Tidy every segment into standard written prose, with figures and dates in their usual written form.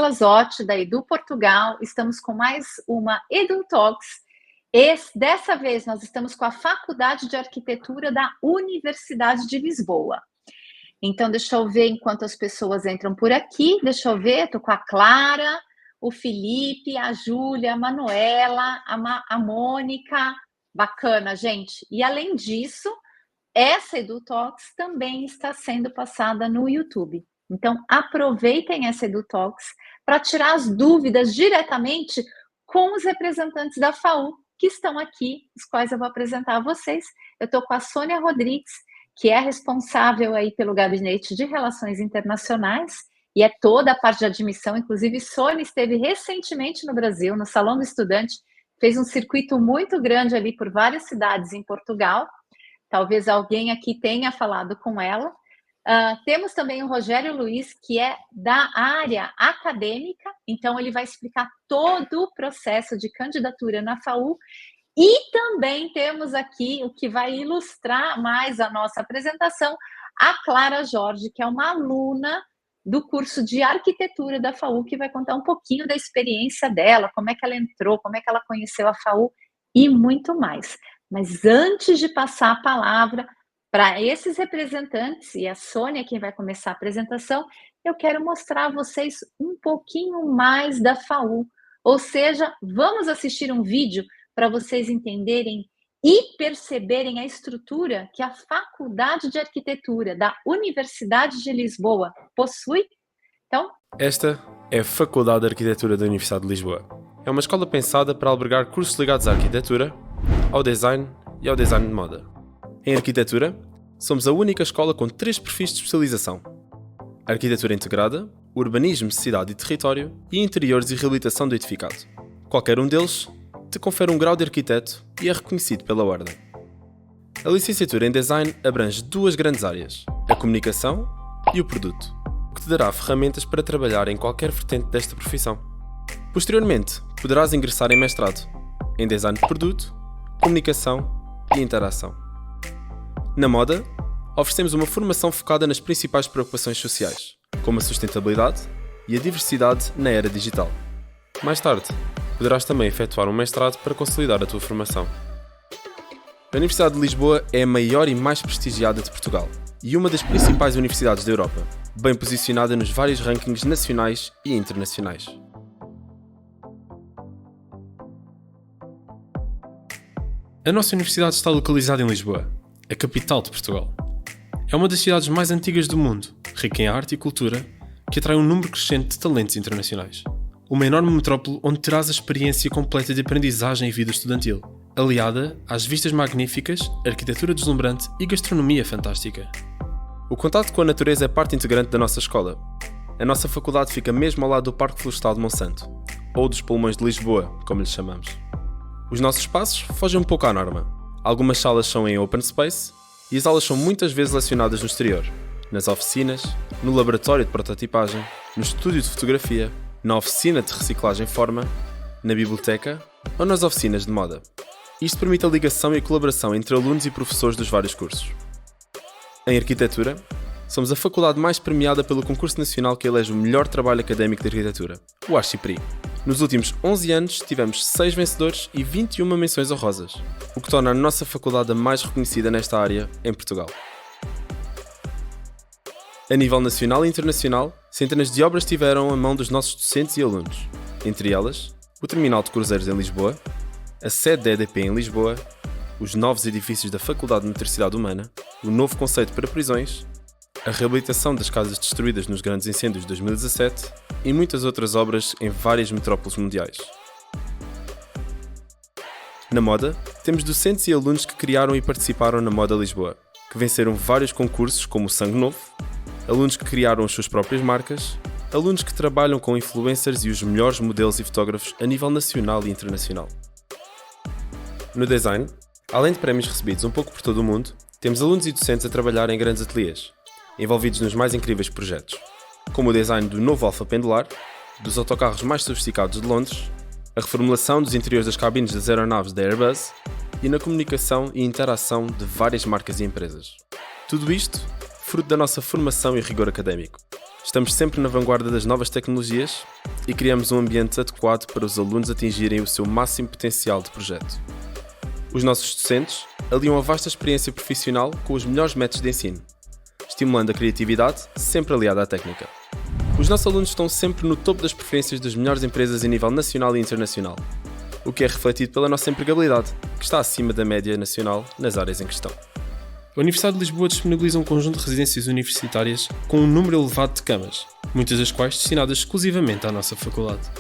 Lazotti, da Edu Portugal. Estamos com mais uma Edu Talks. Dessa vez, nós estamos com a Faculdade de Arquitetura da Universidade de Lisboa. Então, deixa eu ver enquanto as pessoas entram por aqui. Deixa eu ver, estou com a Clara, o Felipe, a Júlia, a Manuela, a Mônica. Bacana, gente. E, além disso, essa Edu Talks também está sendo passada no YouTube. Então, aproveitem essa Edu Talks para tirar as dúvidas diretamente com os representantes da FAU que estão aqui, os quais eu vou apresentar a vocês. Eu estou com a Sônia Rodrigues, que é responsável aí pelo Gabinete de Relações Internacionais e é toda a parte de admissão. Inclusive, Sônia esteve recentemente no Brasil, no Salão do Estudante, fez um circuito muito grande ali por várias cidades em Portugal. Talvez alguém aqui tenha falado com ela. Temos também o Rogério Luiz, que é da área acadêmica, então ele vai explicar todo o processo de candidatura na FAU. E também temos aqui o que vai ilustrar mais a nossa apresentação, a Clara Jorge, que é uma aluna do curso de arquitetura da FAU, que vai contar um pouquinho da experiência dela, como é que ela entrou, como é que ela conheceu a FAU e muito mais. Mas antes de passar a palavra para esses representantes, e a Sônia quem vai começar a apresentação, eu quero mostrar a vocês um pouquinho mais da FAU. Ou seja, vamos assistir um vídeo para vocês entenderem e perceberem a estrutura que a Faculdade de Arquitetura da Universidade de Lisboa possui. Então, esta é a Faculdade de Arquitetura da Universidade de Lisboa. É uma escola pensada para albergar cursos ligados à arquitetura, ao design e ao design de moda. Em arquitetura, somos a única escola com 3 perfis de especialização: arquitetura integrada, urbanismo, cidade e território e interiores e reabilitação do edificado. Qualquer um deles te confere um grau de arquiteto e é reconhecido pela Ordem. A licenciatura em design abrange 2 grandes áreas: a comunicação e o produto, o que te dará ferramentas para trabalhar em qualquer vertente desta profissão. Posteriormente, poderás ingressar em mestrado em design de produto, comunicação e interação. Na moda, oferecemos uma formação focada nas principais preocupações sociais, como a sustentabilidade e a diversidade na era digital. Mais tarde, poderás também efetuar um mestrado para consolidar a tua formação. A Universidade de Lisboa é a maior e mais prestigiada de Portugal e uma das principais universidades da Europa, bem posicionada nos vários rankings nacionais e internacionais. A nossa universidade está localizada em Lisboa, a capital de Portugal. É uma das cidades mais antigas do mundo, rica em arte e cultura, que atrai um número crescente de talentos internacionais. Uma enorme metrópole onde terás a experiência completa de aprendizagem e vida estudantil, aliada às vistas magníficas, arquitetura deslumbrante e gastronomia fantástica. O contato com a natureza é parte integrante da nossa escola. A nossa faculdade fica mesmo ao lado do Parque Florestal de Monsanto, ou dos Pulmões de Lisboa, como lhes chamamos. Os nossos espaços fogem um pouco à norma. Algumas salas são em open space e as aulas são muitas vezes lecionadas no exterior, nas oficinas, no laboratório de prototipagem, no estúdio de fotografia, na oficina de reciclagem forma, na biblioteca ou nas oficinas de moda. Isto permite a ligação e a colaboração entre alunos e professores dos vários cursos. Em arquitetura, somos a faculdade mais premiada pelo concurso nacional que elege o melhor trabalho académico de arquitetura, o Archipri. Nos últimos 11 anos tivemos 6 vencedores e 21 menções honrosas, o que torna a nossa faculdade a mais reconhecida nesta área em Portugal. A nível nacional e internacional, centenas de obras tiveram a mão dos nossos docentes e alunos, entre elas o Terminal de Cruzeiros em Lisboa, a sede da EDP em Lisboa, os novos edifícios da Faculdade de Motricidade Humana, o novo conceito para prisões, a reabilitação das casas destruídas nos grandes incêndios de 2017 e muitas outras obras em várias metrópoles mundiais. Na moda, temos docentes e alunos que criaram e participaram na Moda Lisboa, que venceram vários concursos como o Sangue Novo, alunos que criaram as suas próprias marcas, alunos que trabalham com influencers e os melhores modelos e fotógrafos a nível nacional e internacional. No design, além de prémios recebidos um pouco por todo o mundo, temos alunos e docentes a trabalhar em grandes ateliês, envolvidos nos mais incríveis projetos, como o design do novo Alfa Pendular, dos autocarros mais sofisticados de Londres, a reformulação dos interiores das cabines das aeronaves da Airbus e na comunicação e interação de várias marcas e empresas. Tudo isto fruto da nossa formação e rigor académico, Estamos sempre na vanguarda das novas tecnologias e criamos um ambiente adequado para os alunos atingirem o seu máximo potencial de projeto. Os nossos docentes aliam a vasta experiência profissional com os melhores métodos de ensino, estimulando a criatividade, sempre aliada à técnica. Os nossos alunos estão sempre no topo das preferências das melhores empresas a nível nacional e internacional, o que é refletido pela nossa empregabilidade, que está acima da média nacional nas áreas em questão. A Universidade de Lisboa disponibiliza um conjunto de residências universitárias com um número elevado de camas, muitas das quais destinadas exclusivamente à nossa faculdade.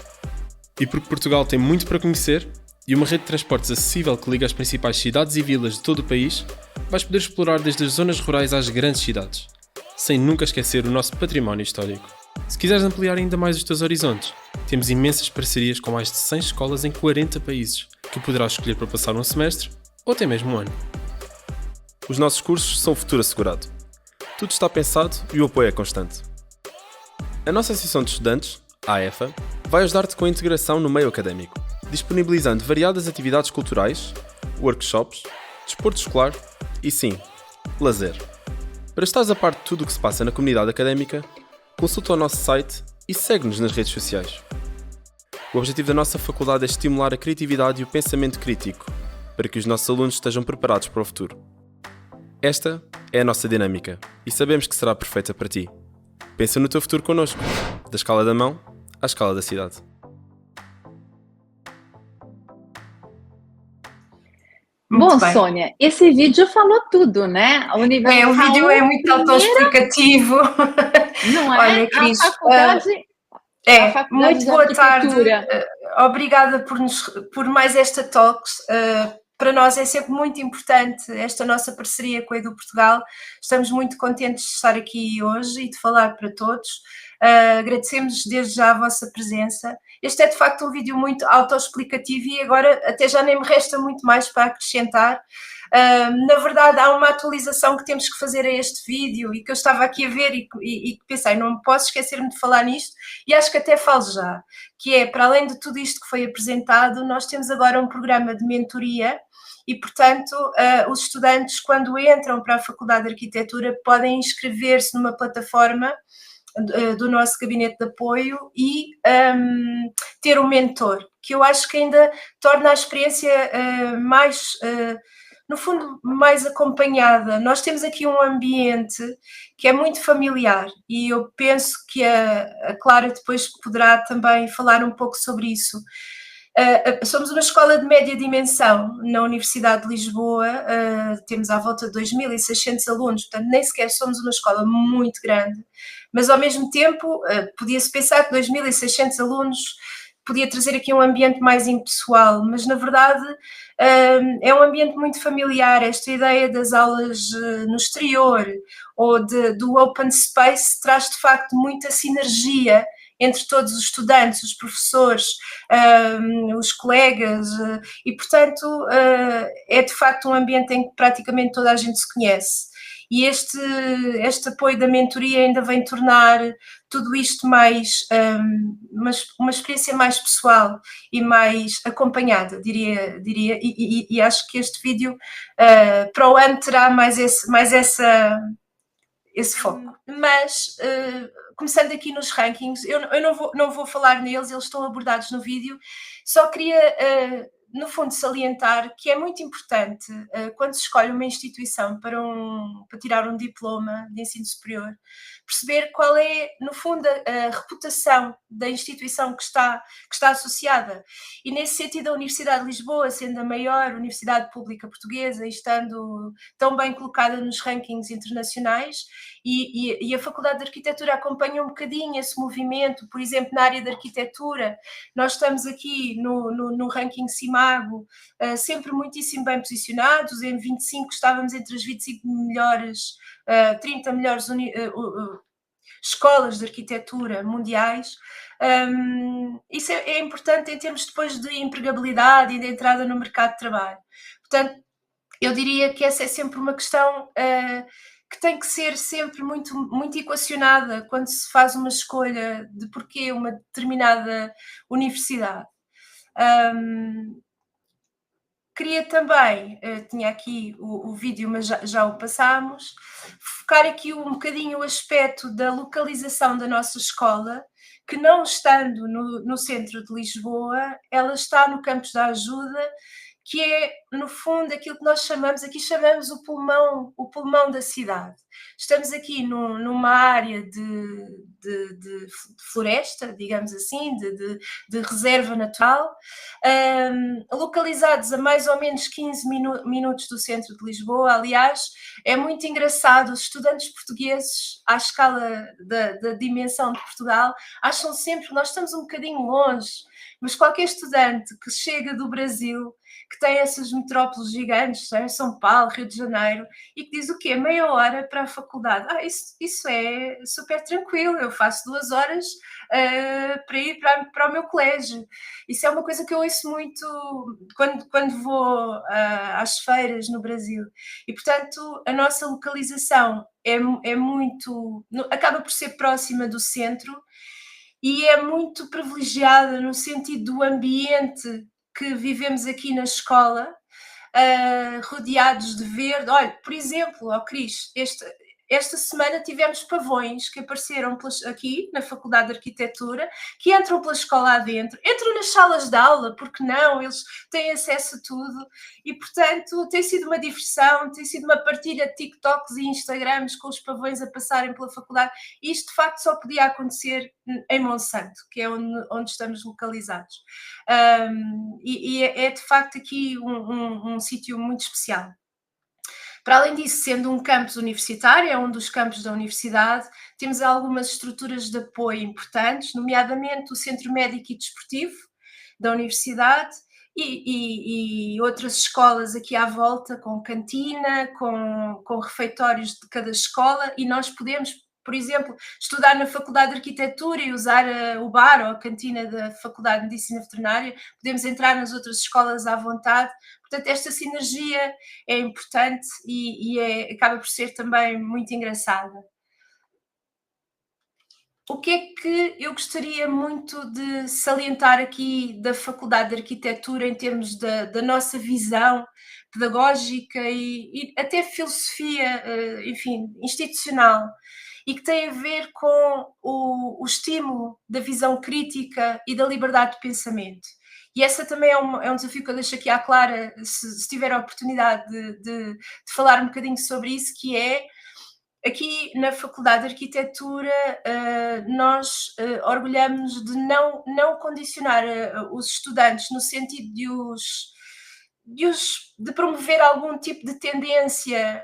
E porque Portugal tem muito para conhecer e uma rede de transportes acessível que liga as principais cidades e vilas de todo o país, vais poder explorar desde as zonas rurais às grandes cidades, sem nunca esquecer o nosso património histórico. Se quiseres ampliar ainda mais os teus horizontes, temos imensas parcerias com mais de 100 escolas em 40 países, que poderás escolher para passar um semestre ou até mesmo um ano. Os nossos cursos são futuro assegurado. Tudo está pensado e o apoio é constante. A nossa Associação de Estudantes, a AEFA, vai ajudar-te com a integração no meio académico, disponibilizando variadas atividades culturais, workshops, desporto escolar e, sim, lazer. Para estares a par de tudo o que se passa na comunidade académica, consulta o nosso site e segue-nos nas redes sociais. O objetivo da nossa faculdade é estimular a criatividade e o pensamento crítico, para que os nossos alunos estejam preparados para o futuro. Esta é a nossa dinâmica e sabemos que será perfeita para ti. Pensa no teu futuro connosco, da escala da mão à escala da cidade. Bom, Sônia, esse vídeo falou tudo, né? O vídeo é muito autoexplicativo. Não é? Olha, Cris, a faculdade muito boa tarde. Obrigada por mais esta Talks. Para nós é sempre muito importante esta nossa parceria com a Edu Portugal. Estamos muito contentes de estar aqui hoje e de falar para todos. Agradecemos desde já a vossa presença. Este é de facto um vídeo muito autoexplicativo e agora até já nem me resta muito mais para acrescentar. Na verdade, há uma atualização que temos que fazer a este vídeo e que eu estava aqui a ver e pensei, não posso esquecer-me de falar nisto e acho que até falo já, que é, para além de tudo isto que foi apresentado, nós temos agora um programa de mentoria e, portanto, os estudantes, quando entram para a Faculdade de Arquitetura, podem inscrever-se numa plataforma do nosso gabinete de apoio e ter um mentor, que eu acho que ainda torna a experiência mais, no fundo, mais acompanhada. Nós temos aqui um ambiente que é muito familiar e eu penso que a Clara depois poderá também falar um pouco sobre isso. Somos uma escola de média dimensão na Universidade de Lisboa, temos à volta de 2.600 alunos, portanto nem sequer somos uma escola muito grande, mas ao mesmo tempo podia-se pensar que 2.600 alunos podia trazer aqui um ambiente mais impessoal, mas na verdade é um ambiente muito familiar. Esta ideia das aulas no exterior ou do open space traz de facto muita sinergia entre todos os estudantes, os professores, os colegas e, portanto, é de facto um ambiente em que praticamente toda a gente se conhece. E este apoio da mentoria ainda vem tornar tudo isto mais, uma experiência mais pessoal e mais acompanhada, diria e acho que este vídeo para o ano terá mais esse foco. Mas, começando aqui nos rankings, eu não vou falar neles, eles estão abordados no vídeo, só queria, no fundo, salientar que é muito importante, quando se escolhe uma instituição para tirar um diploma de ensino superior, perceber qual é, no fundo, a reputação da instituição que está associada. E, nesse sentido, a Universidade de Lisboa, sendo a maior universidade pública portuguesa e estando tão bem colocada nos rankings internacionais, e a Faculdade de Arquitetura acompanha um bocadinho esse movimento. Por exemplo, na área da arquitetura, nós estamos aqui no ranking Simago, sempre muitíssimo bem posicionados. Em 25 estávamos entre as 25 melhores, 30 melhores escolas de arquitetura mundiais. Isso é importante em termos depois de empregabilidade e de entrada no mercado de trabalho. Portanto, eu diria que essa é sempre uma questão que tem que ser sempre muito, muito equacionada quando se faz uma escolha de porquê uma determinada universidade. Queria também, tinha aqui o vídeo, mas já o passámos, focar aqui um bocadinho o aspecto da localização da nossa escola, que não estando no centro de Lisboa, ela está no Campos da Ajuda, que é, no fundo, aquilo que nós chamamos o pulmão da cidade. Estamos aqui numa área de floresta, digamos assim, de reserva natural, localizados a mais ou menos 15 minutos do centro de Lisboa. Aliás, é muito engraçado, os estudantes portugueses, à escala da dimensão de Portugal, acham sempre que nós estamos um bocadinho longe, mas qualquer estudante que chega do Brasil, que tem essas metrópoles gigantes, São Paulo, Rio de Janeiro, e que diz o quê? Meia hora para a faculdade. Isso é super tranquilo, eu faço 2 horas para ir para o meu colégio. Isso é uma coisa que eu ouço muito quando vou às feiras no Brasil. E, portanto, a nossa localização é muito... acaba por ser próxima do centro e é muito privilegiada no sentido do ambiente que vivemos aqui na escola, rodeados de verde. Olha, por exemplo, Cris, esta semana tivemos pavões que apareceram aqui na Faculdade de Arquitetura, que entram pela escola adentro, entram nas salas de aula, porque não? Eles têm acesso a tudo e, portanto, tem sido uma diversão, tem sido uma partilha de TikToks e Instagrams com os pavões a passarem pela faculdade. E isto, de facto, só podia acontecer em Monsanto, que é onde estamos localizados. E é, de facto, aqui um sítio muito especial. Para além disso, sendo um campus universitário, é um dos campos da universidade, temos algumas estruturas de apoio importantes, nomeadamente o Centro Médico e Desportivo da universidade e outras escolas aqui à volta, com cantina, com refeitórios de cada escola, e nós podemos, por exemplo, estudar na Faculdade de Arquitetura e usar o bar ou a cantina da Faculdade de Medicina Veterinária, podemos entrar nas outras escolas à vontade. Portanto, esta sinergia é importante e acaba por ser também muito engraçada. O que é que eu gostaria muito de salientar aqui da Faculdade de Arquitetura em termos da nossa visão pedagógica e até filosofia, enfim, institucional, e que tem a ver com o estímulo da visão crítica e da liberdade de pensamento. E essa também é um desafio que eu deixo aqui à Clara, se tiver a oportunidade de falar um bocadinho sobre isso, que é, aqui na Faculdade de Arquitetura, nós orgulhamos-nos de não condicionar os estudantes no sentido de promover algum tipo de tendência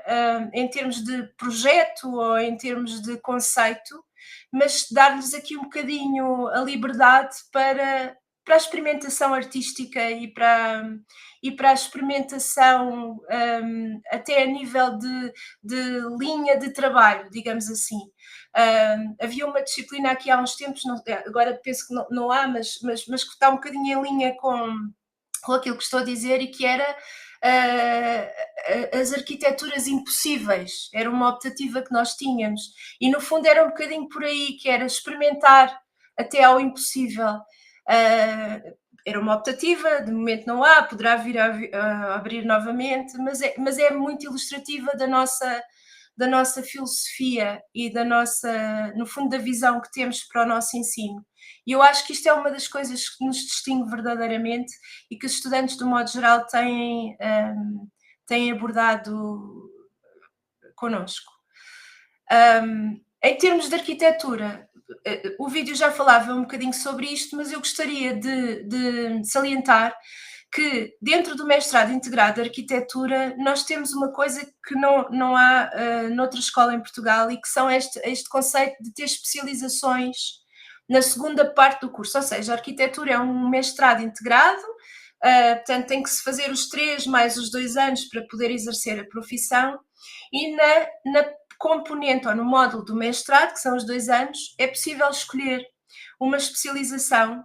em termos de projeto ou em termos de conceito, mas dar-lhes aqui um bocadinho a liberdade para a experimentação artística e para a experimentação até a nível de linha de trabalho, digamos assim. Havia uma disciplina aqui há uns tempos, agora penso que não há, mas que está um bocadinho em linha com aquilo que estou a dizer, e que era as arquiteturas impossíveis. Era uma optativa que nós tínhamos e, no fundo, era um bocadinho por aí, que era experimentar até ao impossível. Era uma optativa, de momento não há, poderá vir a abrir novamente, mas é muito ilustrativa da nossa filosofia e no fundo, da visão que temos para o nosso ensino. E eu acho que isto é uma das coisas que nos distingue verdadeiramente e que os estudantes, do modo geral, têm abordado connosco. Em termos de arquitetura, o vídeo já falava um bocadinho sobre isto, mas eu gostaria de salientar que dentro do mestrado integrado de arquitetura nós temos uma coisa que não há noutra escola em Portugal, e que são este conceito de ter especializações na segunda parte do curso, ou seja, a arquitetura é um mestrado integrado, portanto tem que se fazer os 3 mais os 2 anos para poder exercer a profissão, e na componente ou no módulo do mestrado, que são os 2 anos, é possível escolher uma especialização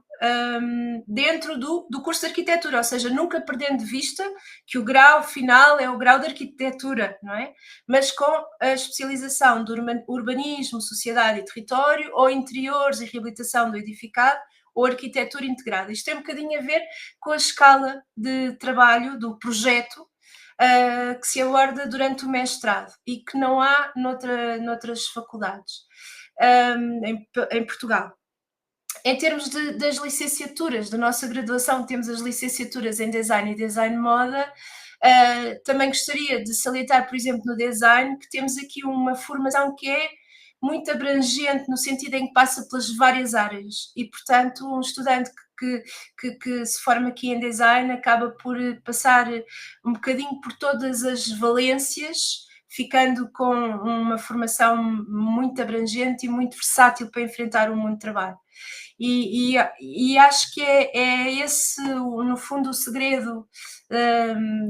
dentro do curso de arquitetura, ou seja, nunca perdendo de vista que o grau final é o grau de arquitetura, não é? Mas com a especialização de urbanismo, sociedade e território, ou interiores e reabilitação do edificado, ou arquitetura integrada. Isto tem um bocadinho a ver com a escala de trabalho do projeto que se aborda durante o mestrado e que não há noutras faculdades em Portugal. Em termos das licenciaturas, da nossa graduação, temos as licenciaturas em Design e Design Moda. Também gostaria de salientar, por exemplo, no Design, que temos aqui uma formação que é muito abrangente, no sentido em que passa pelas várias áreas. E, portanto, um estudante que se forma aqui em Design acaba por passar um bocadinho por todas as valências, ficando com uma formação muito abrangente e muito versátil para enfrentar o mundo de trabalho. E acho que é esse, no fundo, o segredo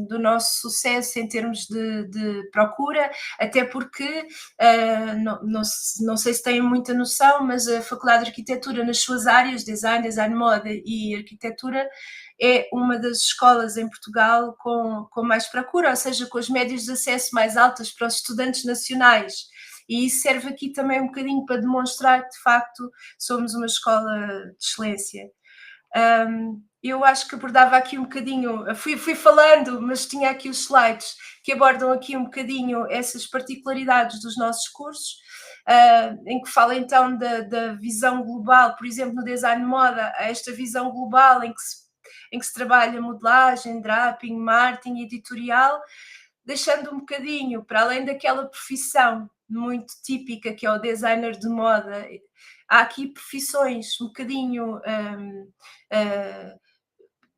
do nosso sucesso em termos de procura, até porque, não sei se têm muita noção, mas a Faculdade de Arquitetura, nas suas áreas, design moda e arquitetura, é uma das escolas em Portugal com mais procura, ou seja, com as médias de acesso mais altas para os estudantes nacionais. E isso serve aqui também um bocadinho para demonstrar que, de facto, somos uma escola de excelência. Eu acho que abordava aqui um bocadinho, fui falando, mas tinha aqui os slides que abordam aqui um bocadinho essas particularidades dos nossos cursos, em que fala então da visão global, por exemplo, no design de moda, esta visão global em que se trabalha modelagem, draping, marketing, editorial, deixando um bocadinho, para além daquela profissão muito típica que é o designer de moda, há aqui profissões um bocadinho,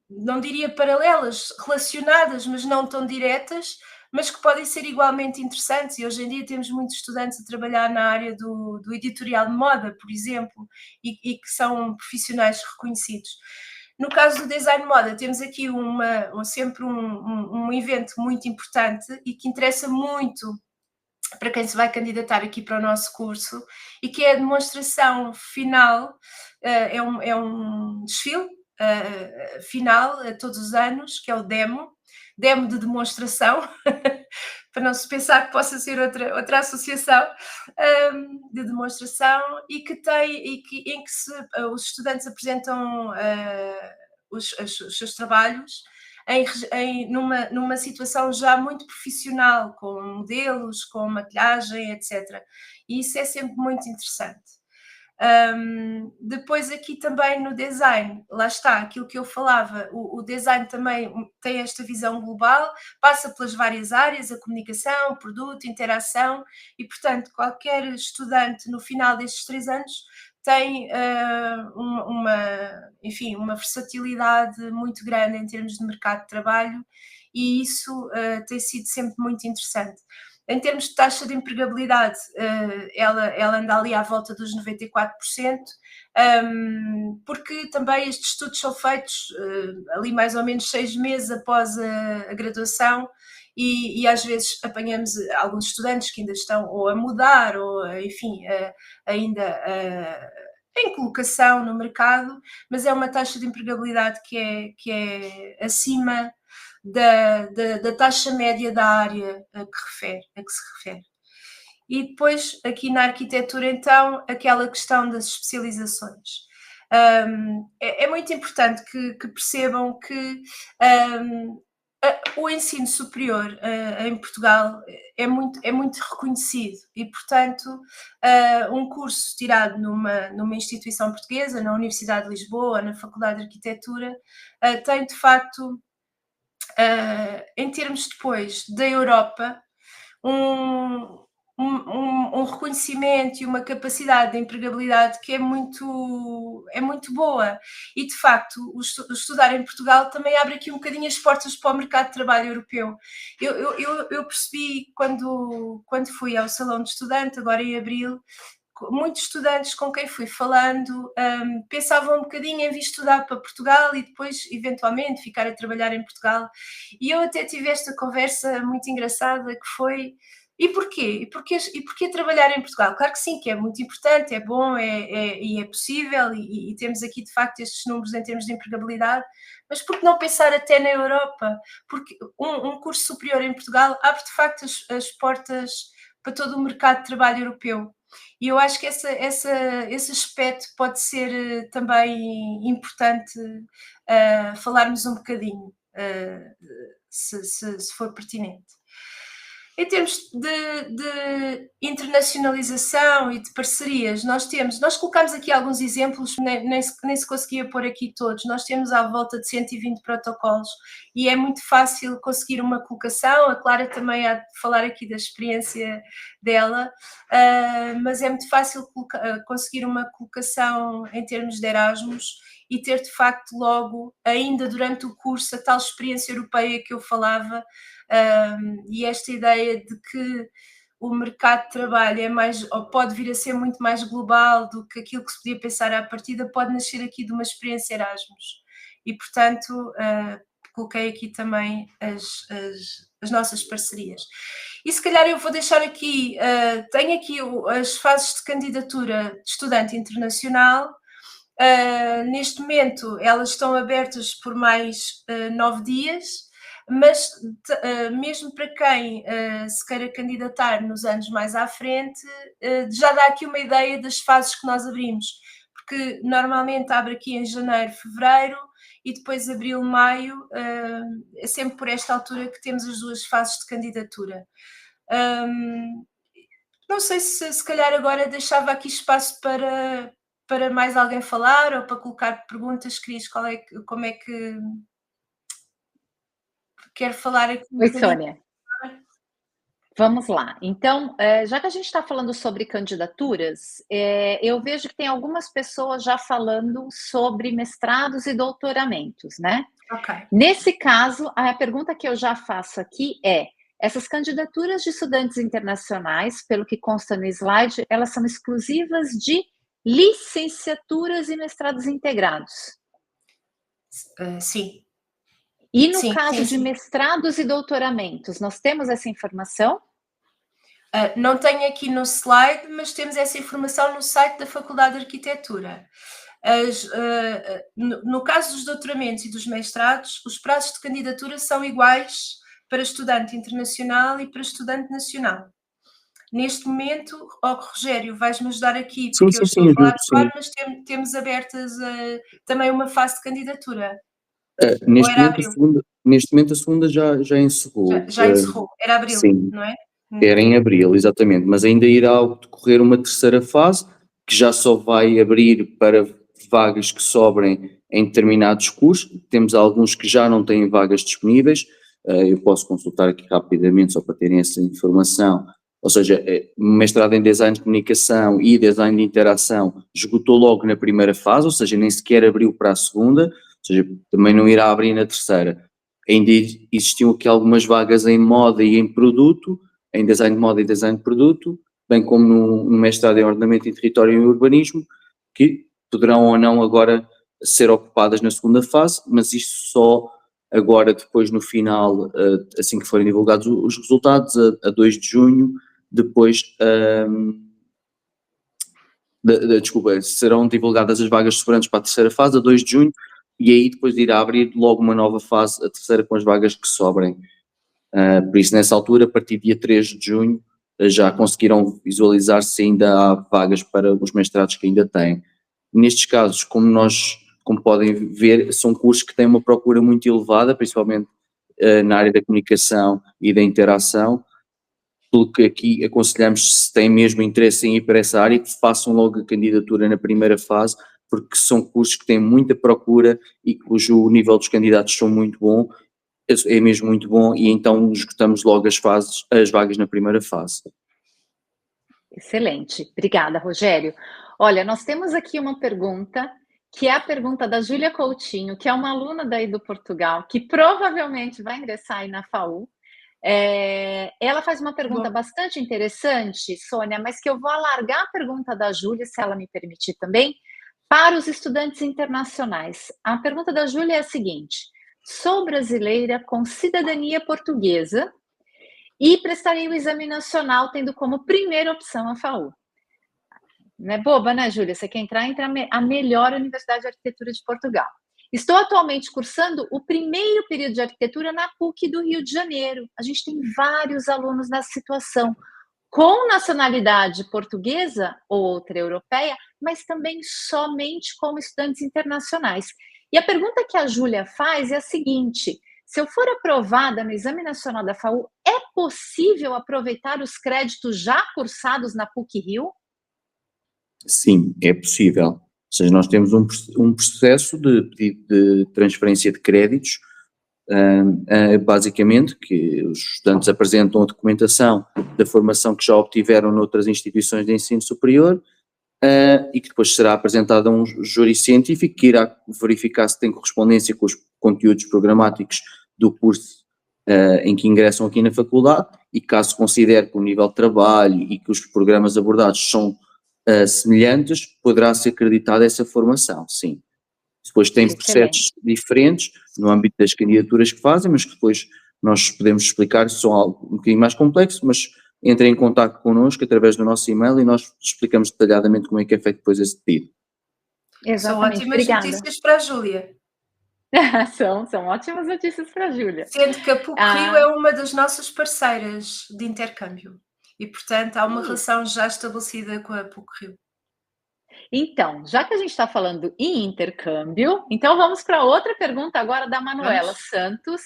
não diria paralelas, relacionadas, mas não tão diretas, mas que podem ser igualmente interessantes. E hoje em dia temos muitos estudantes a trabalhar na área do editorial de moda, por exemplo, e que são profissionais reconhecidos. No caso do design de moda, temos aqui sempre um evento muito importante e que interessa muito para quem se vai candidatar aqui para o nosso curso, e que é a demonstração final, é um desfile final todos os anos, que é o demo de demonstração, para não se pensar que possa ser outra associação de demonstração, em que os estudantes apresentam os seus trabalhos numa situação já muito profissional, com modelos, com maquilhagem, etc. E isso é sempre muito interessante. Depois aqui também no design, lá está, aquilo que eu falava, o design também tem esta visão global, passa pelas várias áreas, a comunicação, o produto, interação, e portanto qualquer estudante no final destes 3 anos tem uma versatilidade muito grande em termos de mercado de trabalho, e isso tem sido sempre muito interessante. Em termos de taxa de empregabilidade, ela anda ali à volta dos 94%, porque também estes estudos são feitos ali mais ou menos 6 meses após a graduação, e às vezes apanhamos alguns estudantes que ainda estão ou a mudar ou, enfim, ainda em colocação no mercado, mas é uma taxa de empregabilidade que é acima da taxa média da área a que se refere. E depois, aqui na arquitetura, então, aquela questão das especializações. É muito importante que percebam que o ensino superior em Portugal é muito reconhecido e, portanto, um curso tirado numa instituição portuguesa, na Universidade de Lisboa, na Faculdade de Arquitetura, tem, de facto, em termos depois da Europa, um reconhecimento e uma capacidade de empregabilidade que é muito boa, e de facto o estudar em Portugal também abre aqui um bocadinho as portas para o mercado de trabalho europeu. Eu percebi quando fui ao Salão de Estudante, agora em abril, muitos estudantes com quem fui falando pensavam um bocadinho em vir estudar para Portugal e depois, eventualmente, ficar a trabalhar em Portugal. E eu até tive esta conversa muito engraçada, que foi: e porquê? E porquê trabalhar em Portugal? Claro que sim, que é muito importante, é bom, e é possível, e temos aqui, de facto, estes números em termos de empregabilidade, mas por que não pensar até na Europa? Porque um curso superior em Portugal abre, de facto, as portas para todo o mercado de trabalho europeu. E eu acho que esse aspecto pode ser também importante falarmos um bocadinho, se for pertinente. Em termos de internacionalização e de parcerias, nós colocamos aqui alguns exemplos, nem se conseguia pôr aqui todos. Nós temos à volta de 120 protocolos e é muito fácil conseguir uma colocação. A Clara também há de falar aqui da experiência dela, mas é muito fácil conseguir uma colocação em termos de Erasmus e ter de facto logo, ainda durante o curso, a tal experiência europeia que eu falava. E esta ideia de que o mercado de trabalho é mais, ou pode vir a ser muito mais global do que aquilo que se podia pensar à partida, pode nascer aqui de uma experiência Erasmus. E, portanto, coloquei aqui também as nossas parcerias. E se calhar eu vou deixar aqui, tenho aqui as fases de candidatura de estudante internacional. Neste momento elas estão abertas por mais 9 dias, mas mesmo para quem se queira candidatar nos anos mais à frente, já dá aqui uma ideia das fases que nós abrimos, porque normalmente abre aqui em janeiro, fevereiro e depois abril, maio, é sempre por esta altura que temos as 2 fases de candidatura. Não sei se calhar agora deixava aqui espaço para mais alguém falar ou para colocar perguntas. Cris, como é que quero falar aqui? Oi, Sônia. Vamos lá. Então, já que a gente está falando sobre candidaturas, eu vejo que tem algumas pessoas já falando sobre mestrados e doutoramentos, né? Ok. Nesse caso, a pergunta que eu já faço aqui é: essas candidaturas de estudantes internacionais, pelo que consta no slide, elas são exclusivas de licenciaturas e mestrados integrados? Sim. E no caso de mestrados e doutoramentos, nós temos essa informação? Não tenho aqui no slide, mas temos essa informação no site da Faculdade de Arquitetura. No caso dos doutoramentos e dos mestrados, os prazos de candidatura são iguais para estudante internacional e para estudante nacional. Neste momento, Rogério, vais-me ajudar aqui, porque eu estou a falar de cor, mas temos abertas também uma fase de candidatura. Neste momento a segunda já encerrou. Já encerrou, era abril, sim, não é? Era em abril, exatamente, mas ainda irá decorrer uma terceira fase, que já só vai abrir para vagas que sobrem em determinados cursos. Temos alguns que já não têm vagas disponíveis, eu posso consultar aqui rapidamente só para terem essa informação. Ou seja, mestrado em Design de Comunicação e Design de Interação esgotou logo na primeira fase, ou seja, nem sequer abriu para a segunda, ou seja, também não irá abrir na terceira. Ainda existiam aqui algumas vagas em moda e em produto, em Design de Moda e Design de Produto, bem como no mestrado em Ordenamento e Território e Urbanismo, que poderão ou não agora ser ocupadas na segunda fase, mas isto só agora depois no final, assim que forem divulgados os resultados, a 2 de junho, depois, desculpa, serão divulgadas as vagas sobrantes para a terceira fase, a 2 de junho, e aí depois irá abrir logo uma nova fase, a terceira, com as vagas que sobrem. Por isso, nessa altura, a partir do dia 3 de junho, já conseguirão visualizar se ainda há vagas para os mestrados que ainda têm. Nestes casos, como podem ver, são cursos que têm uma procura muito elevada, principalmente na área da comunicação e da interação, pelo que aqui aconselhamos, se têm mesmo interesse em ir para essa área, que façam logo a candidatura na primeira fase, porque são cursos que têm muita procura e cujo nível dos candidatos são muito bom, é mesmo muito bom, e então esgotamos logo as vagas na primeira fase. Excelente, obrigada, Rogério. Olha, nós temos aqui uma pergunta, que é a pergunta da Júlia Coutinho, que é uma aluna daí do Portugal, que provavelmente vai ingressar aí na FAU. Ela faz uma pergunta bastante interessante, Sônia, mas que eu vou alargar a pergunta da Júlia, se ela me permitir também, para os estudantes internacionais. A pergunta da Júlia é a seguinte: sou brasileira com cidadania portuguesa e prestarei o exame nacional tendo como primeira opção a FAU. Não é boba, né, Júlia? Você quer entrar a melhor Universidade de Arquitetura de Portugal. Estou atualmente cursando o primeiro período de arquitetura na PUC do Rio de Janeiro. A gente tem vários alunos nessa situação. com nacionalidade portuguesa ou outra europeia, mas também somente como estudantes internacionais. E a pergunta que a Júlia faz é a seguinte: se eu for aprovada no Exame Nacional da FAU, é possível aproveitar os créditos já cursados na PUC-Rio? Sim, é possível. Ou seja, nós temos um processo de transferência de créditos, basicamente, que os estudantes apresentam a documentação da formação que já obtiveram noutras instituições de ensino superior, e que depois será apresentada a um júri científico que irá verificar se tem correspondência com os conteúdos programáticos do curso em que ingressam aqui na faculdade, e caso considere que o nível de trabalho e que os programas abordados são semelhantes, poderá ser acreditada essa formação, sim. Depois tem processos diferentes no âmbito das candidaturas que fazem, mas que depois nós podemos explicar, são algo um bocadinho mais complexo, mas entrem em contato connosco através do nosso e-mail e nós explicamos detalhadamente como é que é feito depois esse pedido. Exatamente. São ótimas notícias para a Júlia. São ótimas notícias para a Júlia. Sendo que a PUC-Rio é uma das nossas parceiras de intercâmbio e, portanto, há uma relação já estabelecida com a PUC-Rio. Então, já que a gente está falando em intercâmbio, então vamos para outra pergunta agora da Manuela Santos.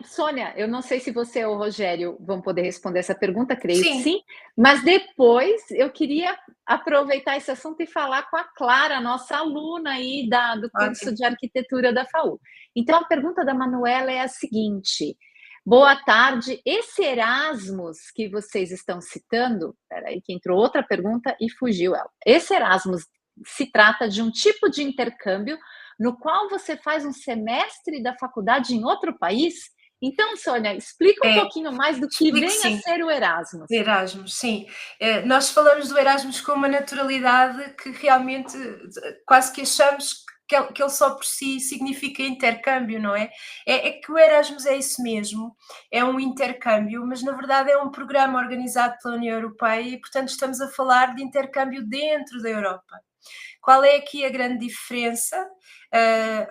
Sônia, eu não sei se você ou o Rogério vão poder responder essa pergunta, creio que sim, mas depois eu queria aproveitar esse assunto e falar com a Clara, nossa aluna aí do curso de arquitetura da FAU. Então, a pergunta da Manuela é a seguinte: boa tarde, esse Erasmus que vocês estão citando, peraí que entrou outra pergunta e fugiu ela. Esse Erasmus se trata de um tipo de intercâmbio no qual você faz um semestre da faculdade em outro país? Então, Sônia, explica um pouquinho mais do que vem a ser o Erasmus. Erasmus, sim. Nós falamos do Erasmus com uma naturalidade que realmente quase que achamos que ele só por si significa intercâmbio, não é? É que o Erasmus é isso mesmo, é um intercâmbio, mas na verdade é um programa organizado pela União Europeia e, portanto, estamos a falar de intercâmbio dentro da Europa. Qual é aqui a grande diferença?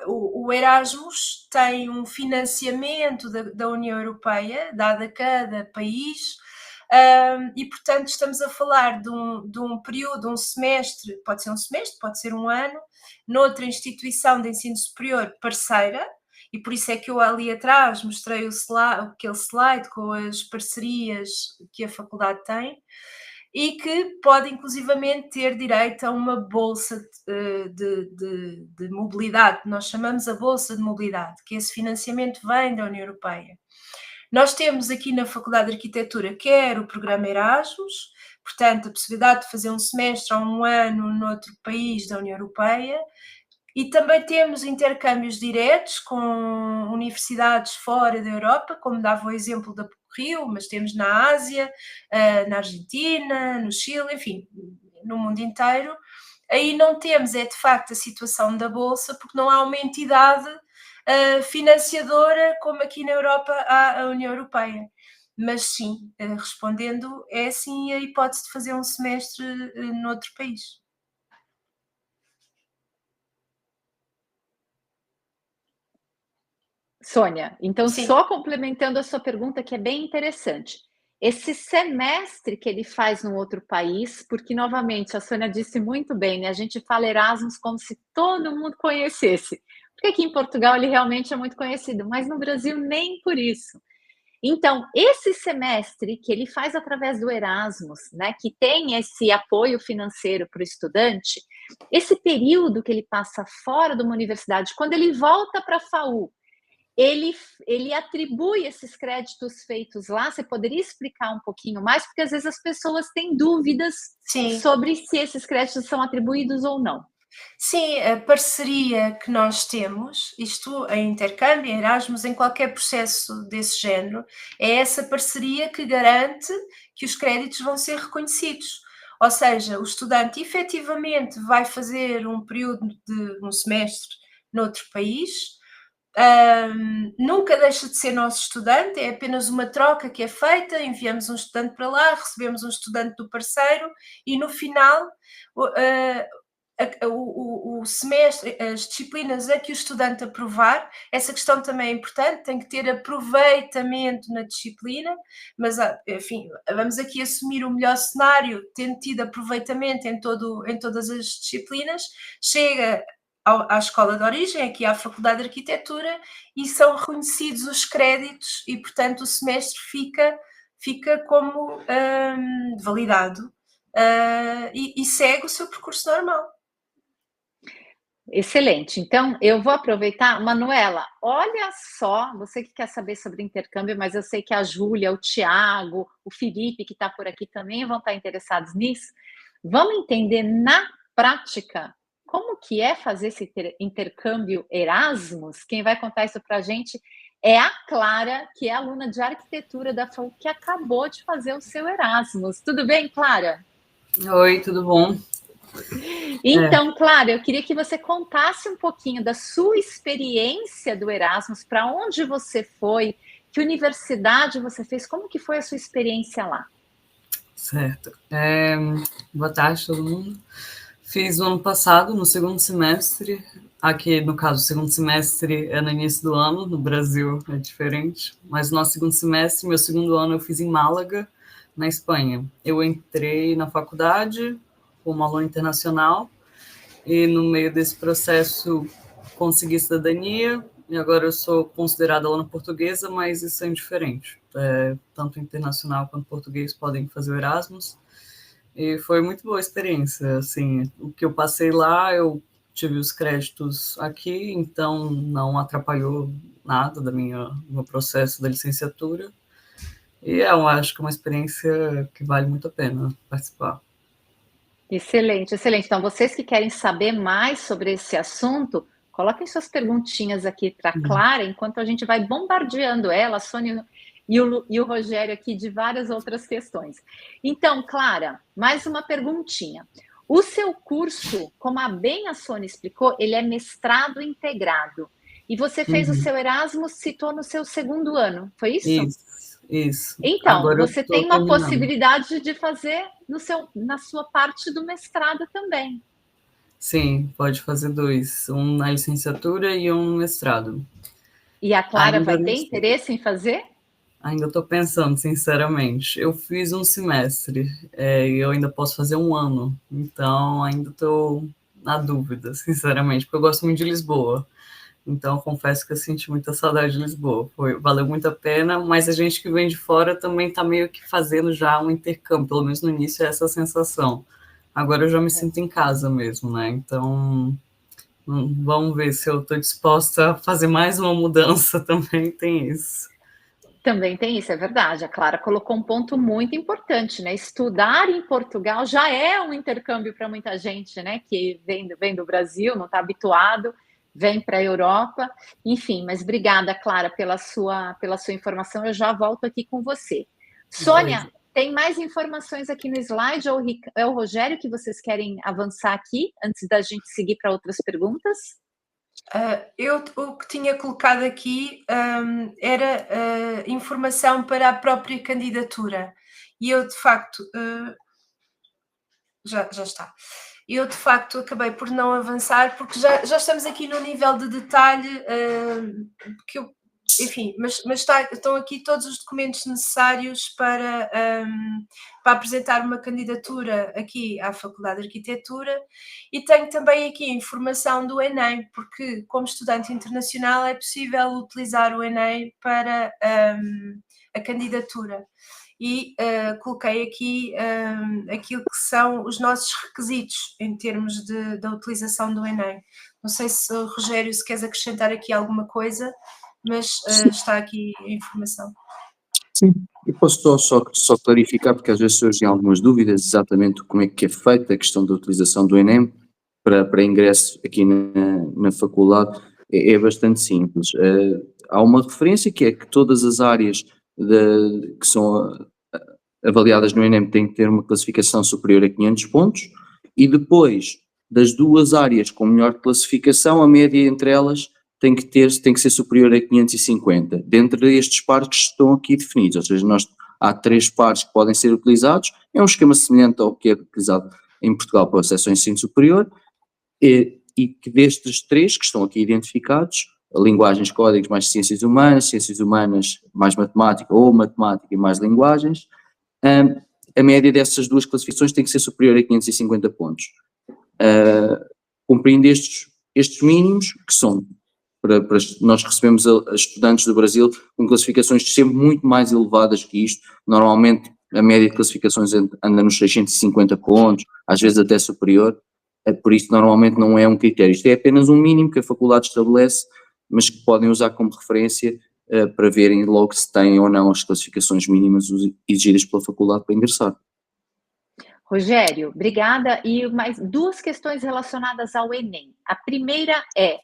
O Erasmus tem um financiamento da União Europeia, dado a cada país, e, portanto, estamos a falar de um período, um semestre, pode ser um ano, noutra instituição de ensino superior parceira, e por isso é que eu ali atrás mostrei aquele slide com as parcerias que a faculdade tem, e que pode inclusivamente ter direito a uma bolsa de mobilidade, nós chamamos a bolsa de mobilidade, que esse financiamento vem da União Europeia. Nós temos aqui na Faculdade de Arquitetura quer o programa Erasmus, portanto a possibilidade de fazer um semestre ou um ano noutro país da União Europeia, e também temos intercâmbios diretos com universidades fora da Europa, como dava o exemplo da Rio, mas temos na Ásia, na Argentina, no Chile, enfim, no mundo inteiro. Aí não temos, de facto, a situação da Bolsa, porque não há uma entidade financiadora como aqui na Europa há a União Europeia. Mas sim, respondendo, é sim a hipótese de fazer um semestre noutro país. Sônia, então só complementando a sua pergunta, que é bem interessante. Esse semestre que ele faz num outro país, porque novamente a Sônia disse muito bem, né? A gente fala Erasmus como se todo mundo conhecesse, porque aqui em Portugal ele realmente é muito conhecido, mas no Brasil nem por isso. Então, esse semestre que ele faz através do Erasmus, né, que tem esse apoio financeiro para o estudante, esse período que ele passa fora de uma universidade, quando ele volta para a FAU, ele atribui esses créditos feitos lá. Você poderia explicar um pouquinho mais? Porque às vezes as pessoas têm dúvidas sobre se esses créditos são atribuídos ou não. Sim, a parceria que nós temos, isto em intercâmbio, em Erasmus, em qualquer processo desse género, é essa parceria que garante que os créditos vão ser reconhecidos. Ou seja, o estudante efetivamente vai fazer um período de um semestre noutro país, nunca deixa de ser nosso estudante, é apenas uma troca que é feita, enviamos um estudante para lá, recebemos um estudante do parceiro e no final o semestre, as disciplinas a que o estudante aprovar, essa questão também é importante, tem que ter aproveitamento na disciplina, mas, enfim, vamos aqui assumir o melhor cenário, tendo tido aproveitamento em todas as disciplinas, chega à escola de origem, aqui à Faculdade de Arquitetura, e são reconhecidos os créditos e, portanto, o semestre fica como validado e segue o seu percurso normal. Excelente. Então, eu vou aproveitar. Manuela, olha só, você que quer saber sobre intercâmbio, mas eu sei que a Júlia, o Tiago, o Felipe, que está por aqui também, vão estar interessados nisso. Vamos entender na prática como que é fazer esse intercâmbio Erasmus. Quem vai contar isso para a gente é a Clara, que é aluna de arquitetura da FAU, que acabou de fazer o seu Erasmus. Tudo bem, Clara? Oi, tudo bom? Então, Clara, eu queria que você contasse um pouquinho da sua experiência do Erasmus, para onde você foi, que universidade você fez, como que foi a sua experiência lá? Certo. Boa tarde, todo mundo. Fiz o ano passado, no segundo semestre, aqui, no caso, o segundo semestre é no início do ano, no Brasil é diferente, mas no nosso segundo semestre, meu segundo ano eu fiz em Málaga, na Espanha. Eu entrei na faculdade como aluno internacional, e no meio desse processo consegui cidadania, e agora eu sou considerada aluna portuguesa, mas isso é indiferente. Tanto internacional quanto português podem fazer o Erasmus, e foi muito boa a experiência. Assim, o que eu passei lá, eu tive os créditos aqui, então não atrapalhou nada do meu processo da licenciatura, e eu acho que é uma experiência que vale muito a pena participar. Excelente, excelente. Então, vocês que querem saber mais sobre esse assunto, coloquem suas perguntinhas aqui para a Clara, enquanto a gente vai bombardeando ela, a Sônia e o Rogério aqui de várias outras questões. Então, Clara, mais uma perguntinha. O seu curso, como bem a Sônia explicou, ele é mestrado integrado. E você fez o seu Erasmus, citou no seu segundo ano, foi isso? Isso. Então, agora você tem uma possibilidade de fazer na sua parte do mestrado também. Sim, pode fazer 2, um na licenciatura e um no mestrado. E a Clara vai ter interesse em fazer? Ainda estou pensando, sinceramente. Eu fiz um semestre, e eu ainda posso fazer um ano, então ainda estou na dúvida, sinceramente, porque eu gosto muito de Lisboa. Então, confesso que eu senti muita saudade de Lisboa. Valeu muito a pena, mas a gente que vem de fora também está meio que fazendo já um intercâmbio, pelo menos no início é essa sensação. Agora eu já me sinto em casa mesmo, né? Então, vamos ver se eu estou disposta a fazer mais uma mudança, também tem isso. Também tem isso, é verdade. A Clara colocou um ponto muito importante, né? Estudar em Portugal já é um intercâmbio para muita gente, né? Que vem do Brasil, não está habituado, vem para a Europa, enfim, mas obrigada, Clara, pela sua informação, eu já volto aqui com você. Sônia, tem mais informações aqui no slide, ou é o Rogério que vocês querem avançar aqui, antes da gente seguir para outras perguntas? O que tinha colocado aqui era informação para a própria candidatura, e eu, de facto, já está. Eu, de facto, acabei por não avançar, porque já estamos aqui no nível de detalhe que eu, enfim, mas estão aqui todos os documentos necessários para apresentar uma candidatura aqui à Faculdade de Arquitetura, e tenho também aqui a informação do Enem, porque como estudante internacional é possível utilizar o Enem para a candidatura. E coloquei aqui aquilo que são os nossos requisitos em termos da utilização do Enem. Não sei se, Rogério, se queres acrescentar aqui alguma coisa, mas está aqui a informação. Sim, eu posso só clarificar, porque às vezes surgem algumas dúvidas exatamente como é que é feita a questão da utilização do Enem para ingresso aqui na faculdade. É bastante simples. Há uma referência que é que todas as áreas que são avaliadas no Enem têm que ter uma classificação superior a 500 pontos, e depois das duas áreas com melhor classificação, a média entre elas tem que ser superior a 550, dentro destes pares que estão aqui definidos, ou seja, há 3 pares que podem ser utilizados, é um esquema semelhante ao que é utilizado em Portugal para o acesso ao ensino superior, e que destes 3 que estão aqui identificados, linguagens, códigos mais ciências humanas mais matemática, ou matemática e mais linguagens, a média dessas 2 classificações tem que ser superior a 550 pontos. Cumprindo estes mínimos, que são, nós recebemos a estudantes do Brasil com classificações sempre muito mais elevadas que isto. Normalmente a média de classificações anda nos 650 pontos, às vezes até superior, por isso normalmente não é um critério. Isto é apenas um mínimo que a faculdade estabelece, mas que podem usar como referência para verem logo se têm ou não as classificações mínimas exigidas pela faculdade para ingressar. Rogério, obrigada. E mais 2 questões relacionadas ao Enem. A primeira é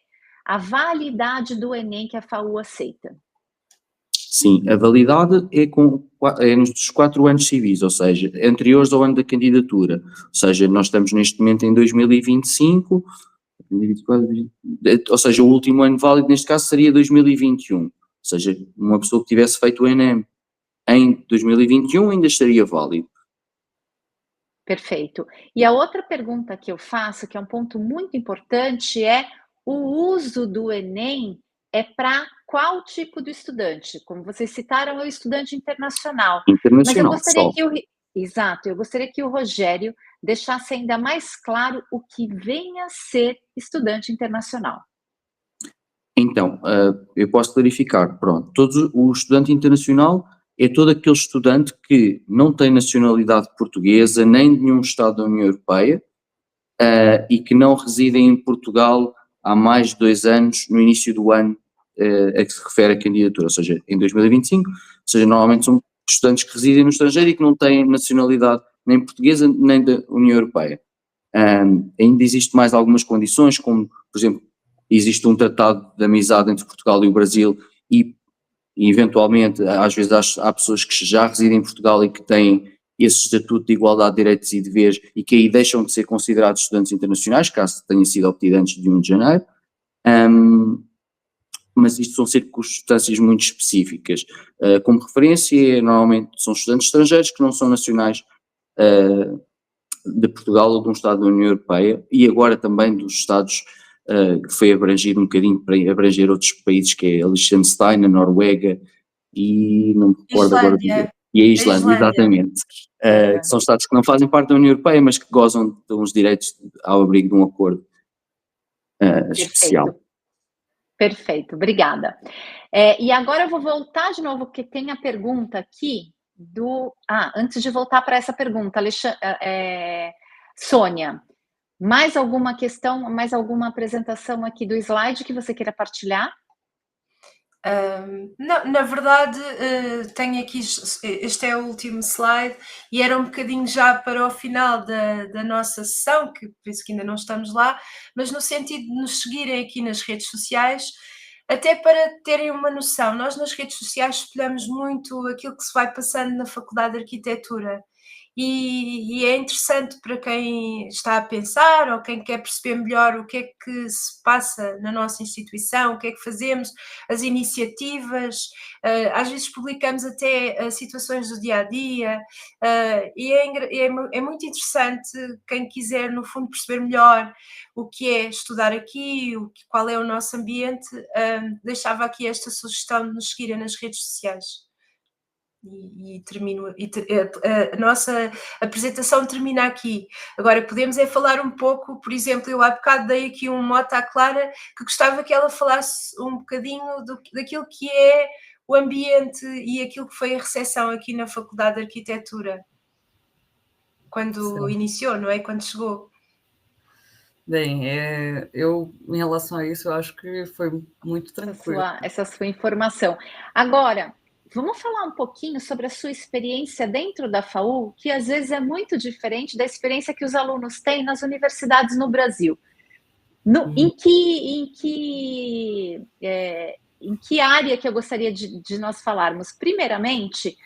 a validade do Enem que a FAU aceita. Sim, a validade é nos 4 anos civis, ou seja, anteriores ao ano da candidatura. Ou seja, nós estamos neste momento em 2025, ou seja, o último ano válido neste caso seria 2021. Ou seja, uma pessoa que tivesse feito o Enem em 2021 ainda estaria válido. Perfeito. E a outra pergunta que eu faço, que é um ponto muito importante, é o uso do Enem é para qual tipo de estudante? Como vocês citaram, é o estudante internacional. Mas eu gostaria eu gostaria que o Rogério deixasse ainda mais claro o que vem a ser estudante internacional. Então, eu posso clarificar, pronto, o estudante internacional é todo aquele estudante que não tem nacionalidade portuguesa, nem de nenhum Estado da União Europeia, e que não reside em Portugal há mais de 2 anos, no início do ano a que se refere a candidatura, ou seja, em 2025, ou seja, normalmente são estudantes que residem no estrangeiro e que não têm nacionalidade nem portuguesa nem da União Europeia. Ainda existe mais algumas condições, como, por exemplo, existe um tratado de amizade entre Portugal e o Brasil e eventualmente, às vezes há pessoas que já residem em Portugal e que têm esse estatuto de igualdade de direitos e deveres e que aí deixam de ser considerados estudantes internacionais, caso tenha sido obtido antes de 1 de janeiro. Mas isto são circunstâncias muito específicas. Como referência, normalmente são estudantes estrangeiros que não são nacionais de Portugal ou de um Estado da União Europeia e agora também dos Estados que foi abrangido um bocadinho para abranger outros países, que é a Liechtenstein, a Noruega e não me recordo agora. E a Islândia, exatamente. Que são Estados que não fazem parte da União Europeia, mas que gozam de uns direitos ao abrigo de um acordo especial. Perfeito, obrigada. E agora eu vou voltar de novo, porque tem a pergunta aqui antes de voltar para essa pergunta, Sônia, mais alguma questão, mais alguma apresentação aqui do slide que você queira partilhar? Não, na verdade, tenho aqui, este é o último slide e era um bocadinho já para o final da nossa sessão, que penso que ainda não estamos lá, mas no sentido de nos seguirem aqui nas redes sociais, até para terem uma noção. Nós nas redes sociais espelhamos muito aquilo que se vai passando na Faculdade de Arquitetura. E é interessante para quem está a pensar ou quem quer perceber melhor o que é que se passa na nossa instituição, o que é que fazemos, as iniciativas, às vezes publicamos até situações do dia-a-dia, e é muito interessante quem quiser, no fundo, perceber melhor o que é estudar aqui, qual é o nosso ambiente, deixava aqui esta sugestão de nos seguirem nas redes sociais. A nossa apresentação termina aqui. Agora podemos falar um pouco, por exemplo, eu há bocado dei aqui um mote à Clara, que gostava que ela falasse um bocadinho daquilo que é o ambiente e aquilo que foi a recepção aqui na Faculdade de Arquitetura, quando iniciou, não é? Quando chegou. Bem, eu, em relação a isso, eu acho que foi muito tranquilo. Essa sua informação. Agora, vamos falar um pouquinho sobre a sua experiência dentro da FAU, que às vezes é muito diferente da experiência que os alunos têm nas universidades no Brasil. Em que área que eu gostaria de nós falarmos? Primeiramente,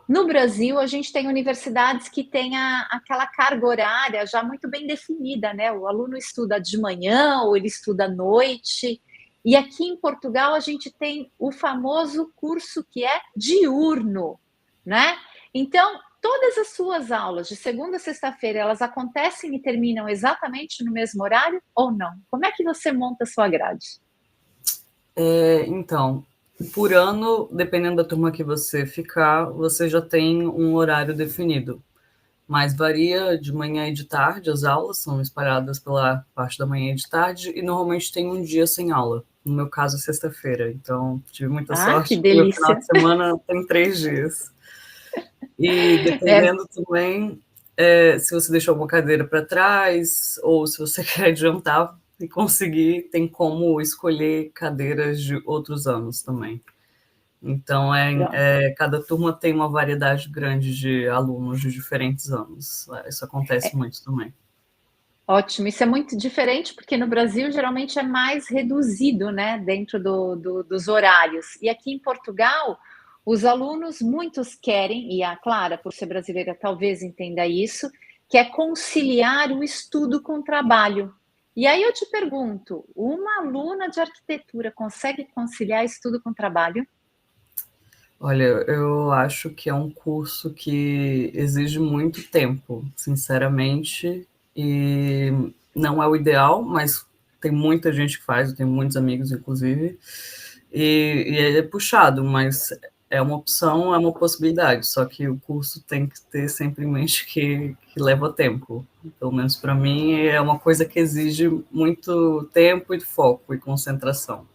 no Brasil, a gente tem universidades que têm aquela carga horária já muito bem definida, né? O aluno estuda de manhã ou ele estuda à noite. E aqui em Portugal a gente tem o famoso curso que é diurno, né? Então, todas as suas aulas, de segunda a sexta-feira, elas acontecem e terminam exatamente no mesmo horário ou não? Como é que você monta a sua grade? Então, por ano, dependendo da turma que você ficar, você já tem um horário definido. Mas varia de manhã e de tarde, as aulas são espalhadas pela parte da manhã e de tarde, e normalmente tem um dia sem aula. No meu caso, sexta-feira. Então, tive muita sorte, que porque no final delícia! de semana tem 3 dias. E dependendo também, se você deixou alguma cadeira para trás, ou se você quer adiantar e conseguir, tem como escolher cadeiras de outros anos também. Então, cada turma tem uma variedade grande de alunos de diferentes anos. Isso acontece muito também. Ótimo, isso é muito diferente, porque no Brasil geralmente é mais reduzido, né, dentro dos horários. E aqui em Portugal, os alunos, muitos querem, e a Clara, por ser brasileira, talvez entenda isso, que é conciliar o estudo com o trabalho. E aí eu te pergunto, uma aluna de arquitetura consegue conciliar estudo com trabalho? Olha, eu acho que é um curso que exige muito tempo, sinceramente, e não é o ideal, mas tem muita gente que faz, eu tenho muitos amigos, inclusive, e é puxado, mas é uma opção, é uma possibilidade, só que o curso tem que ter sempre em mente que leva tempo. Pelo menos para mim, é uma coisa que exige muito tempo e foco e concentração.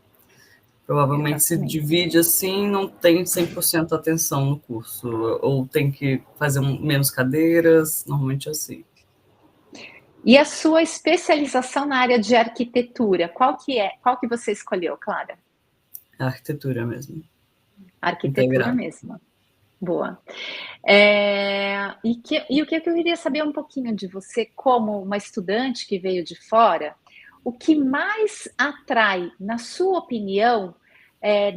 Provavelmente se divide assim, não tem 100% atenção no curso, ou tem que fazer menos cadeiras, normalmente é assim. E a sua especialização na área de arquitetura, qual que é? Qual que você escolheu, Clara? A arquitetura mesmo. Arquitetura Integrado. mesmo. Boa. E o que eu queria saber um pouquinho de você, como uma estudante que veio de fora, o que mais atrai, na sua opinião,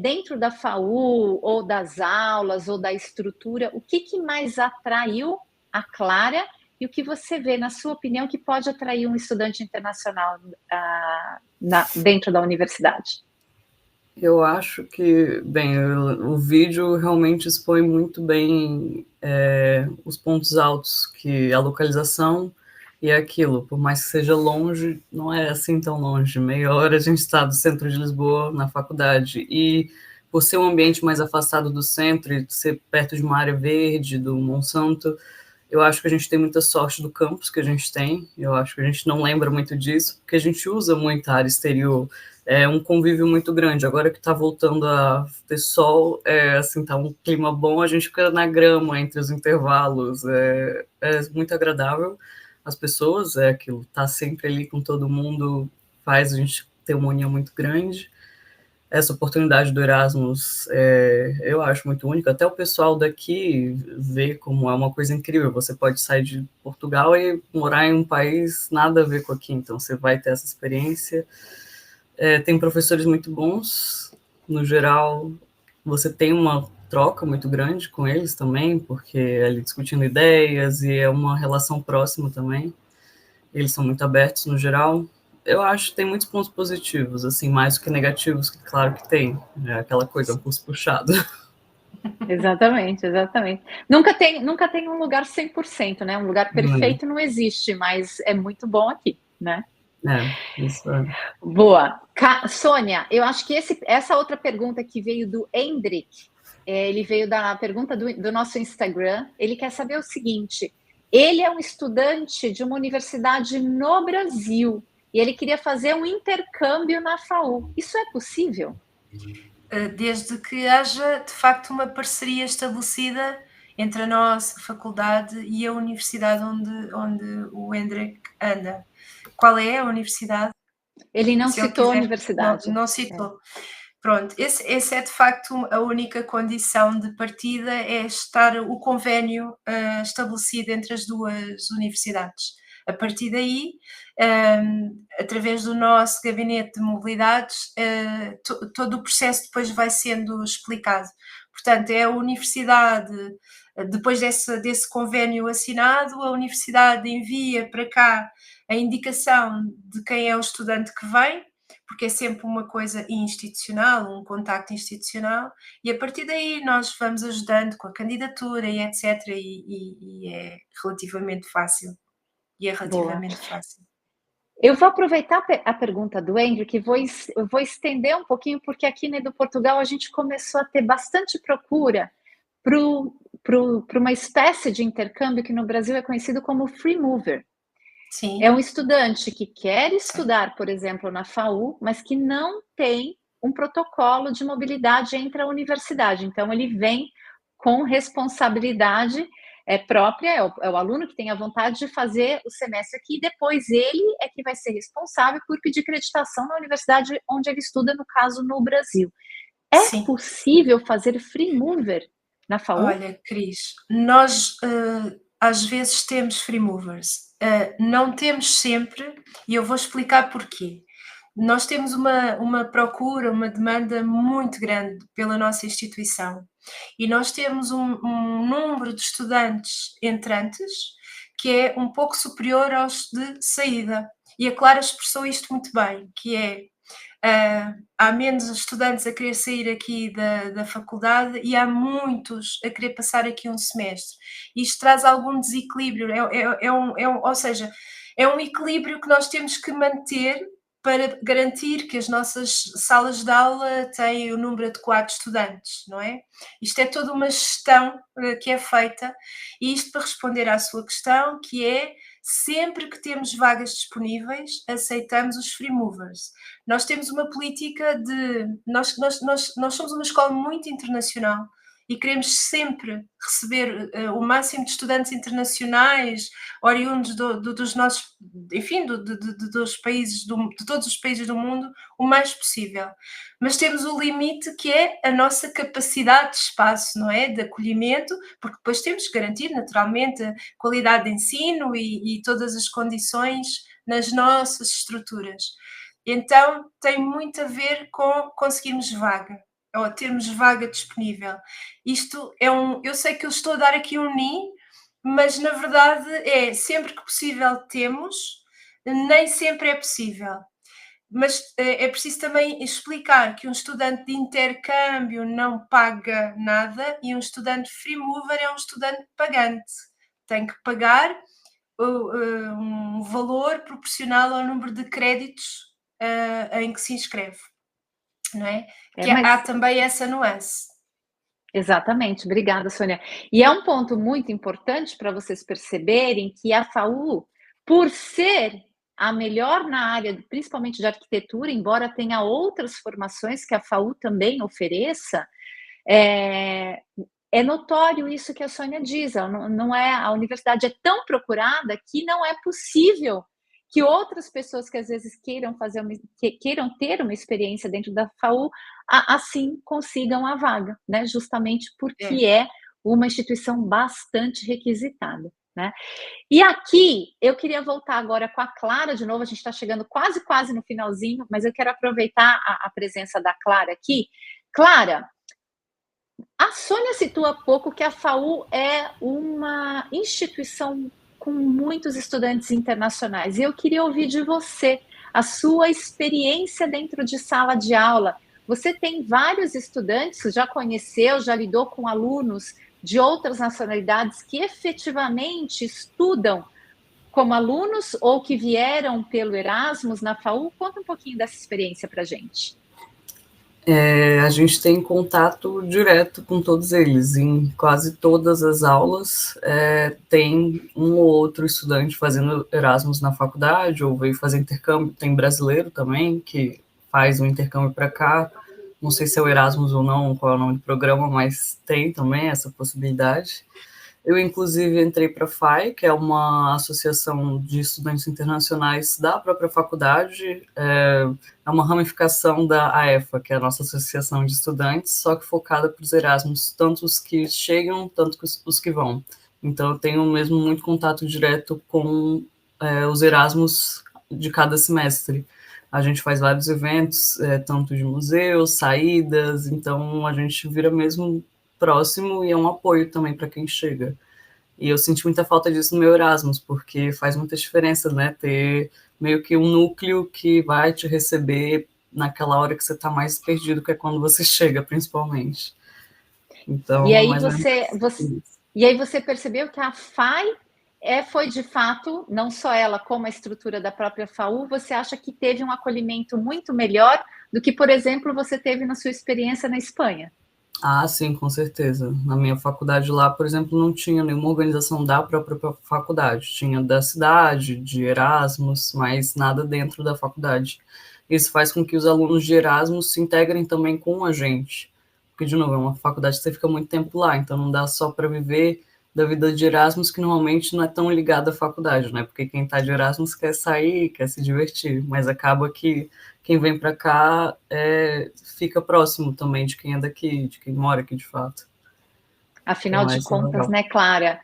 dentro da FAU, ou das aulas, ou da estrutura, o que mais atraiu a Clara e o que você vê, na sua opinião, que pode atrair um estudante internacional dentro da universidade? Eu acho que, bem, o vídeo realmente expõe muito bem os pontos altos, que a localização e aquilo, por mais que seja longe, não é assim tão longe. Meia hora a gente está do centro de Lisboa, na faculdade, e por ser um ambiente mais afastado do centro e ser perto de uma área verde, do Monsanto, eu acho que a gente tem muita sorte do campus que a gente tem, eu acho que a gente não lembra muito disso, porque a gente usa muito a área exterior, é um convívio muito grande. Agora que está voltando a ter sol, assim, tá um clima bom, a gente fica na grama entre os intervalos, é muito agradável. As pessoas, aquilo, tá sempre ali com todo mundo, faz a gente ter uma união muito grande. Essa oportunidade do Erasmus eu acho muito única. Até o pessoal daqui vê como é uma coisa incrível. Você pode sair de Portugal e morar em um país nada a ver com aqui, então você vai ter essa experiência. Tem professores muito bons, no geral, você tem uma troca muito grande com eles também, porque ali discutindo ideias e é uma relação próxima também. Eles são muito abertos no geral. Eu acho que tem muitos pontos positivos, assim, mais do que negativos, que claro que tem. É aquela coisa, um curso puxado. Exatamente, exatamente. Nunca tem um lugar 100%, né? Um lugar perfeito não existe, mas é muito bom aqui, né? Isso é. Boa. Sônia, eu acho que essa outra pergunta que veio do Hendrik, ele veio da pergunta do nosso Instagram, ele quer saber o seguinte, ele é um estudante de uma universidade no Brasil, e ele queria fazer um intercâmbio na FAU. Isso é possível? Desde que haja, de facto, uma parceria estabelecida entre a nossa faculdade e a universidade onde o Hendrik anda. Qual é a universidade? Ele não citou a universidade. Não citou. Pronto, esse é de facto a única condição de partida, é estar o convênio estabelecido entre as duas universidades. A partir daí, através do nosso gabinete de mobilidades, todo o processo depois vai sendo explicado. Portanto, é a universidade, depois desse convênio assinado, a universidade envia para cá a indicação de quem é o estudante que vem. porque é sempre uma coisa institucional, um contacto institucional, e a partir daí nós vamos ajudando com a candidatura e etc. E é relativamente fácil. Boa. Eu vou aproveitar a pergunta do Andrew, que eu vou estender um pouquinho, porque aqui no Edu Portugal a gente começou a ter bastante procura para uma espécie de intercâmbio que no Brasil é conhecido como free mover. Sim. É um estudante que quer estudar, por exemplo, na FAU, mas que não tem um protocolo de mobilidade entre a universidade. Então, ele vem com responsabilidade própria, é o aluno que tem a vontade de fazer o semestre aqui, e depois ele é que vai ser responsável por pedir acreditação na universidade onde ele estuda, no caso, no Brasil. É possível fazer free mover na FAU? Olha, Cris, nós às vezes temos free movers, não temos sempre, e eu vou explicar porquê. Nós temos uma procura, uma demanda muito grande pela nossa instituição, e nós temos um número de estudantes entrantes que é um pouco superior aos de saída. E a Clara expressou isto muito bem, que é há menos estudantes a querer sair aqui da faculdade e há muitos a querer passar aqui um semestre. Isto traz algum desequilíbrio, ou seja, é um equilíbrio que nós temos que manter para garantir que as nossas salas de aula têm o número adequado de estudantes, não é? Isto é toda uma gestão que é feita, e isto para responder à sua questão, que é, sempre que temos vagas disponíveis, aceitamos os free movers. Nós temos uma política de... Nós somos uma escola muito internacional e queremos sempre receber o máximo de estudantes internacionais, oriundos dos nossos, enfim, dos países, de todos os países do mundo, o mais possível. Mas temos o limite que é a nossa capacidade de espaço, não é? De acolhimento, porque depois temos que garantir, naturalmente, a qualidade de ensino e todas as condições nas nossas estruturas. Então, tem muito a ver com conseguirmos vaga, ou termos vaga disponível. Isto é eu sei que eu estou a dar aqui um NI, mas na verdade é sempre que possível temos, nem sempre é possível. Mas é preciso também explicar que um estudante de intercâmbio não paga nada e um estudante free mover é um estudante pagante. Tem que pagar um valor proporcional ao número de créditos em que se inscreve, não é? Há também essa nuance. Exatamente, obrigada, Sônia. E é um ponto muito importante para vocês perceberem que a FAU, por ser a melhor na área, principalmente de arquitetura, embora tenha outras formações que a FAU também ofereça, é notório isso que a Sônia diz, não é, a universidade é tão procurada que não é possível que outras pessoas que às vezes queiram ter uma experiência dentro da FAU, assim consigam a vaga, né? Justamente porque é uma instituição bastante requisitada, né? E aqui, eu queria voltar agora com a Clara de novo, a gente está chegando quase no finalzinho, mas eu quero aproveitar a presença da Clara aqui. Clara, a Sônia citou há pouco que a FAU é uma instituição com muitos estudantes internacionais. E eu queria ouvir de você a sua experiência dentro de sala de aula. Você tem vários estudantes, já conheceu, já lidou com alunos de outras nacionalidades que efetivamente estudam como alunos ou que vieram pelo Erasmus na FAU? Conta um pouquinho dessa experiência para a gente. A gente tem contato direto com todos eles. Em quase todas as aulas tem um ou outro estudante fazendo Erasmus na faculdade ou veio fazer intercâmbio. Tem brasileiro também que faz um intercâmbio para cá. Não sei se é o Erasmus ou não, qual é o nome do programa, mas tem também essa possibilidade. Eu, inclusive, entrei para a FAI, que é uma associação de estudantes internacionais da própria faculdade, é uma ramificação da AEFA, que é a nossa associação de estudantes, só que focada para os Erasmus, tanto os que chegam, tanto os que vão. Então, eu tenho mesmo muito contato direto com os Erasmus de cada semestre. A gente faz vários eventos, tanto de museus, saídas, então a gente vira mesmo próximo e é um apoio também para quem chega. E eu senti muita falta disso no meu Erasmus, porque faz muita diferença, né, ter meio que um núcleo que vai te receber naquela hora que você está mais perdido, que é quando você chega, principalmente. Então, e aí você percebeu que a FAI foi de fato, não só ela, como a estrutura da própria FAU, você acha que teve um acolhimento muito melhor do que, por exemplo, você teve na sua experiência na Espanha? Ah, sim, com certeza. Na minha faculdade lá, por exemplo, não tinha nenhuma organização da própria faculdade. Tinha da cidade, de Erasmus, mas nada dentro da faculdade. Isso faz com que os alunos de Erasmus se integrem também com a gente. Porque, de novo, é uma faculdade que você fica muito tempo lá, então não dá só para viver da vida de Erasmus, que normalmente não é tão ligada à faculdade, né? Porque quem está de Erasmus quer sair, quer se divertir, mas acaba que quem vem para cá fica próximo também de quem é daqui, de quem mora aqui de fato. Afinal de contas, né, Clara?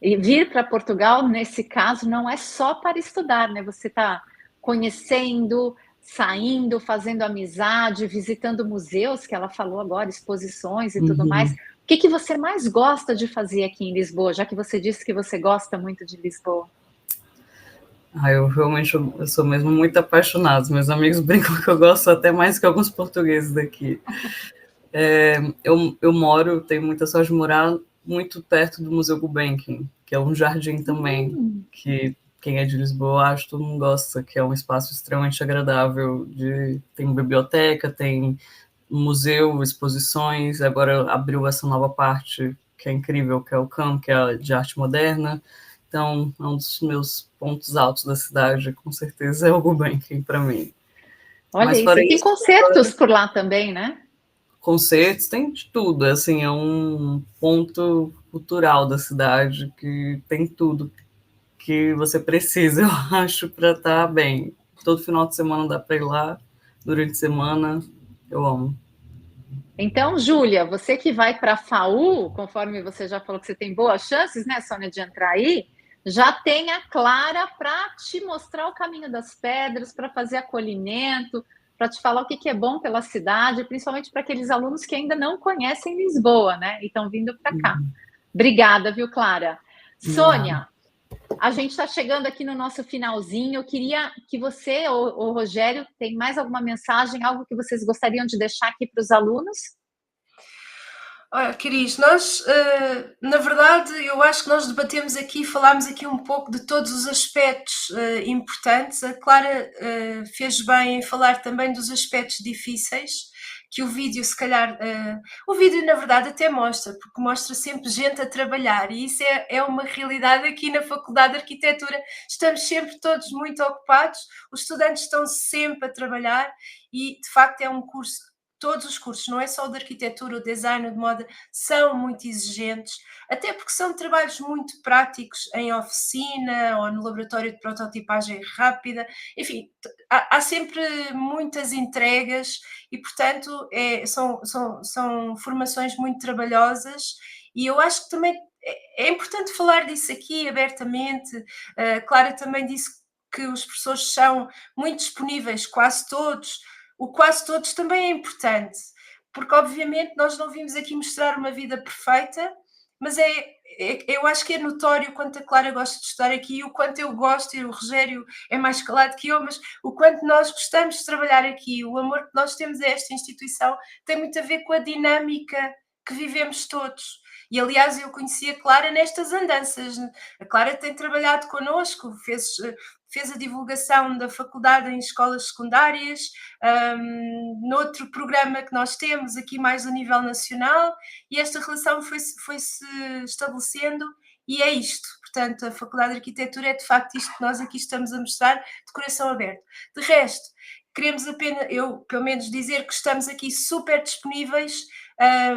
E vir para Portugal, nesse caso, não é só para estudar, né? Você está conhecendo, saindo, fazendo amizade, visitando museus, que ela falou agora, exposições e tudo mais. O que você mais gosta de fazer aqui em Lisboa, já que você disse que você gosta muito de Lisboa? Eu realmente eu sou mesmo muito apaixonada. Meus amigos brincam que eu gosto até mais que alguns portugueses daqui. Eu tenho muita sorte de morar muito perto do Museu Gulbenkian, que é um jardim também, que quem é de Lisboa, acho que todo mundo gosta, que é um espaço extremamente agradável. Tem biblioteca, tem museu, exposições, agora abriu essa nova parte que é incrível, que é o CAM, que é de arte moderna. Então, é um dos meus pontos altos da cidade, com certeza, é o Gulbenkian para mim. Olha, mas isso, tem concertos por lá também, né? Concertos, tem de tudo, assim, é um ponto cultural da cidade que tem tudo que você precisa, eu acho, para estar bem. Todo final de semana dá para ir lá, durante a semana, eu amo. Então, Júlia, você que vai para a FAU, conforme você já falou que você tem boas chances, né, Sônia, de entrar aí, já tem a Clara para te mostrar o caminho das pedras, para fazer acolhimento, para te falar o que é bom pela cidade, principalmente para aqueles alunos que ainda não conhecem Lisboa, né, e estão vindo para cá. Obrigada, viu, Clara? Sônia, a gente está chegando aqui no nosso finalzinho. Eu queria que você, ou Rogério, tem mais alguma mensagem, algo que vocês gostariam de deixar aqui para os alunos? Olha, Cris, nós, na verdade, eu acho que nós debatemos aqui, falámos aqui um pouco de todos os aspectos importantes. A Clara fez bem em falar também dos aspectos difíceis, que o vídeo, se calhar, o vídeo, na verdade, até mostra, porque mostra sempre gente a trabalhar, e isso é uma realidade aqui na Faculdade de Arquitetura. Estamos sempre todos muito ocupados, os estudantes estão sempre a trabalhar, e, de facto, é um curso. Todos os cursos, não é só o de arquitetura, o design, o de moda, são muito exigentes, até porque são trabalhos muito práticos em oficina ou no laboratório de prototipagem rápida. Enfim, há sempre muitas entregas e, portanto, são formações muito trabalhosas, e eu acho que também é importante falar disso aqui abertamente. A Clara também disse que os professores são muito disponíveis, quase todos. O quase todos também é importante, porque obviamente nós não vimos aqui mostrar uma vida perfeita, mas eu acho que é notório o quanto a Clara gosta de estar aqui, o quanto eu gosto, e o Rogério é mais calado que eu, mas o quanto nós gostamos de trabalhar aqui, o amor que nós temos a esta instituição tem muito a ver com a dinâmica que vivemos todos. E, aliás, eu conheci a Clara nestas andanças. A Clara tem trabalhado connosco, fez a divulgação da faculdade em escolas secundárias, noutro programa que nós temos aqui mais a nível nacional, e esta relação foi-se estabelecendo, e é isto. Portanto, a Faculdade de Arquitetura é de facto isto que nós aqui estamos a mostrar, de coração aberto. De resto, queremos apenas, eu pelo menos, dizer que estamos aqui super disponíveis,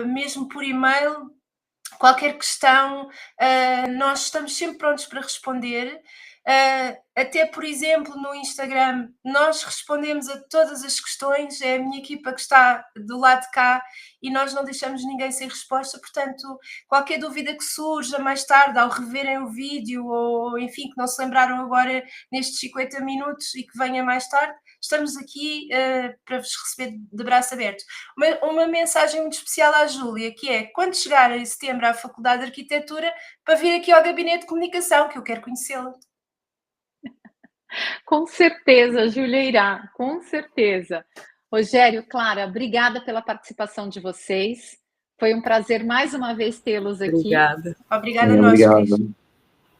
mesmo por e-mail. Qualquer questão, nós estamos sempre prontos para responder. Até, por exemplo, no Instagram, nós respondemos a todas as questões, é a minha equipa que está do lado de cá e nós não deixamos ninguém sem resposta. Portanto, qualquer dúvida que surja mais tarde, ao reverem o vídeo, ou enfim, que não se lembraram agora nestes 50 minutos e que venha mais tarde, estamos aqui para vos receber de braço aberto. Uma mensagem muito especial à Júlia, que é, quando chegar em setembro à Faculdade de Arquitetura, para vir aqui ao Gabinete de Comunicação, que eu quero conhecê-la. Com certeza, Júlia irá, com certeza. Rogério, Clara, obrigada pela participação de vocês. Foi um prazer mais uma vez tê-los aqui. Obrigada. Obrigada a nós, Cris.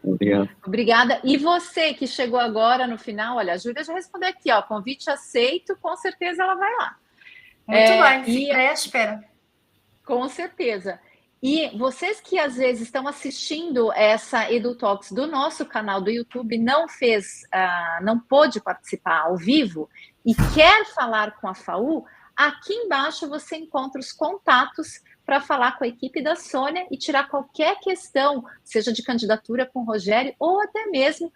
Obrigado. Obrigada. E você que chegou agora no final, olha, a Júlia já respondeu aqui, ó, convite aceito, com certeza ela vai lá. Muito bem, ficarei à espera. Com certeza. E vocês que às vezes estão assistindo essa EduTalks do nosso canal do YouTube, não pôde participar ao vivo e quer falar com a FAU, aqui embaixo você encontra os contatos para falar com a equipe da Sônia e tirar qualquer questão, seja de candidatura com o Rogério ou até mesmo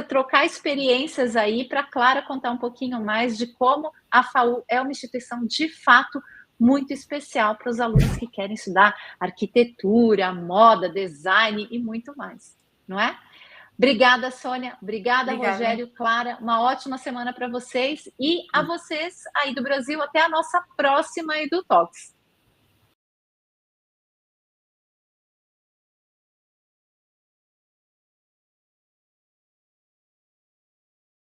trocar experiências aí para a Clara contar um pouquinho mais de como a FAU é uma instituição de fato muito especial para os alunos que querem estudar arquitetura, moda, design e muito mais, não é? Obrigada, Sônia. Obrigada, Rogério, Clara. Uma ótima semana para vocês e a vocês aí do Brasil. Até a nossa próxima EduTalks.